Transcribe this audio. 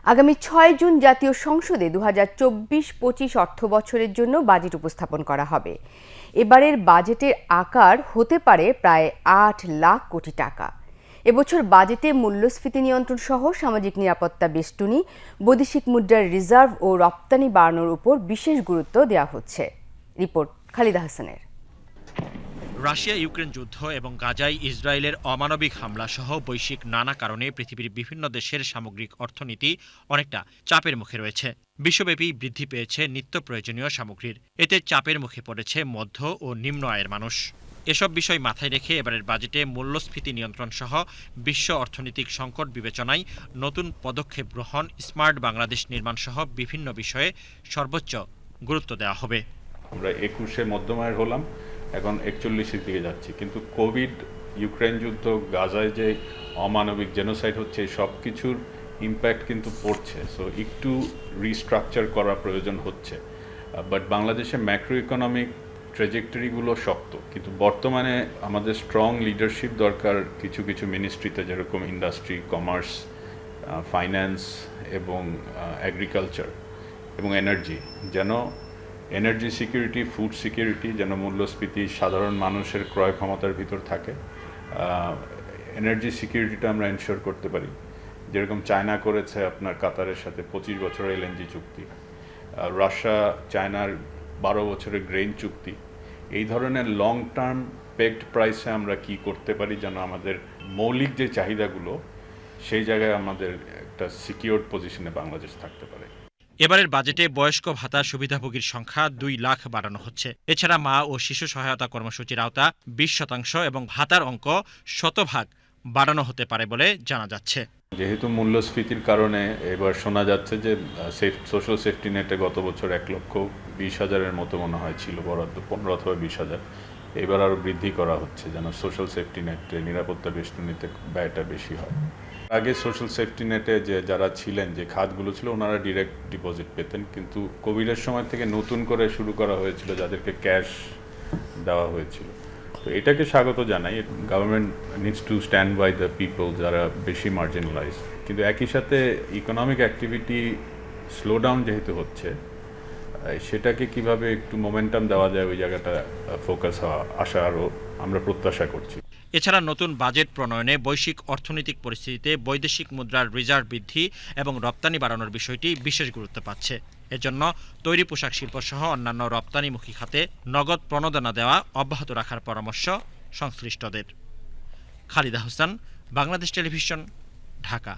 আগামী ৬ জুন জাতীয় সংসদে ২০২৪-২৫ অর্থবছরের জন্য বাজেট উপস্থাপন করা হবে। এবারের বাজেটের আকার হতে পারে প্রায় ৮ লাখ কোটি টাকা। এবছর বাজেটে মূল্যস্ফীতি নিয়ন্ত্রণ সহ সামাজিক নিরাপত্তা বেষ্টনী, বৈদেশিক মুদ্রার রিজার্ভ ও রপ্তানি বাড়ানোর উপর বিশেষ গুরুত্ব দেওয়া হচ্ছে। রিপোর্ট খালিদা হাসানের। রাশিয়া ইউক্রেন যুদ্ধ এবং গাজায় ইসরায়েলের অমানবিক হামলা সহ বৈশ্বিক নানা কারণে পৃথিবীর বিভিন্ন দেশের সামগ্রিক অর্থনীতি অনেকটা চাপের মুখে রয়েছে। বিশ্বব্যাপী বৃদ্ধি পেয়েছে নিত্য প্রয়োজনীয় সামগ্রীর। এতে চাপের মুখে পড়েছে মধ্য ও নিম্ন আয়ের মানুষ। এসব বিষয় মাথায় রেখে এবারের বাজেটে মূল্যস্ফীতি নিয়ন্ত্রণ সহ বিশ্ব অর্থনৈতিক সংকট বিবেচনায় নতুন পদক্ষেপ গ্রহণ, স্মার্ট বাংলাদেশ নির্মাণ সহ বিভিন্ন বিষয়ে সর্বোচ্চ গুরুত্ব দেওয়া হবে। আমরা ২১-এ মধ্যম আয়ের হলাম, এখন ৪১-এর দিকে যাচ্ছি, কিন্তু কোভিড, ইউক্রেন যুদ্ধ, গাজায় যে অমানবিক জেনোসাইড হচ্ছে, সব কিছুর ইম্প্যাক্ট কিন্তু পড়ছে। সো একটু রিস্ট্রাকচার করা প্রয়োজন হচ্ছে। বাট বাংলাদেশে ম্যাক্রো ইকোনমিক ট্রেজেক্টরিগুলো শক্ত, কিন্তু বর্তমানে আমাদের স্ট্রং লিডারশিপ দরকার কিছু কিছু মিনিস্ট্রিতে, যেরকম ইন্ডাস্ট্রি, কমার্স, ফাইন্যান্স এবং এগ্রিকালচার এবং এনার্জি, যেন এনার্জি সিকিউরিটি, ফুড সিকিউরিটি, যেন মূল্যস্ফীতি সাধারণ মানুষের ক্রয় ক্ষমতার ভিতর থাকে। এনার্জি সিকিউরিটিটা আমরা এনশিওর করতে পারি, যেরকম চায়না করেছে আপনার কাতারের সাথে ২৫ বছরের এলএনজি চুক্তি, রাশিয়া চায়নার ১২ বছরের গ্রেইন চুক্তি। এই ধরনের লং টার্ম পেকড প্রাইসে আমরা কি করতে পারি যেন আমাদের মৌলিক যে চাহিদাগুলো, সেই জায়গায় আমাদের একটা সিকিউরড পজিশনে বাংলাদেশ থাকতে পারে। এবারের বাজেটে বয়স্ক ভাতা সুবিধাভোগীর সংখ্যা ২ লাখ বাড়ানো হচ্ছে। এছাড়া মা ও শিশু সহায়তা কর্মসূচির আওতা ২০% এবং ভাতার অঙ্ক ১০০% বাড়ানো হতে পারে বলে জানা যাচ্ছে। যেহেতু মূল্যস্ফীতির কারণে এবার শোনা যাচ্ছে যে সোশ্যাল সেফটি নেটে গত বছর ১,২০,০০০-এর মতো মনে হয় ছিল বরাদ্দ, ১৫ অথবা ২০,০০০। এবার আরও বৃদ্ধি করা হচ্ছে যেন সোশ্যাল সেফটি নেটে, নিরাপত্তা বেষ্টনীতে ব্যয়টা বেশি হয়। আগে সোশ্যাল সেফটি নেটে যে যারা ছিলেন, যে খাতগুলো ছিল, ওনারা ডিরেক্ট ডিপোজিট পেতেন, কিন্তু কোভিডের সময় থেকে নতুন করে শুরু করা হয়েছিল, যাদেরকে ক্যাশ দেওয়া হয়েছিল। তো এটাকে স্বাগত জানাই। Government needs to stand by the people যারা বেশি মার্জিনালাইজ, কিন্তু একই সাথে ইকোনমিক অ্যাক্টিভিটি স্লো ডাউন যেহেতু হচ্ছে, সেটাকে কিভাবে একটু মোমেন্টাম দেওয়া যায়, ওই জায়গাটা ফোকাস আসা আরও আমরা প্রত্যাশা করছি। এছাড়া নতুন বাজেট প্রণয়নে বৈশ্বিক অর্থনৈতিক পরিস্থিতিতে বৈদেশিক মুদ্রার রিজার্ভ বৃদ্ধি এবং রপ্তানি বাড়ানোর বিষয়টি বিশেষ গুরুত্ব পাচ্ছে। এজন্য তৈরি পোশাক শিল্প সহ অন্যান্য রপ্তানিমুখী খাতে নগদ প্রণোদনা দেওয়া অব্যাহত রাখার পরামর্শ সংশ্লিষ্টদের। খালিদা হাসান, বাংলাদেশ টেলিভিশন, ঢাকা।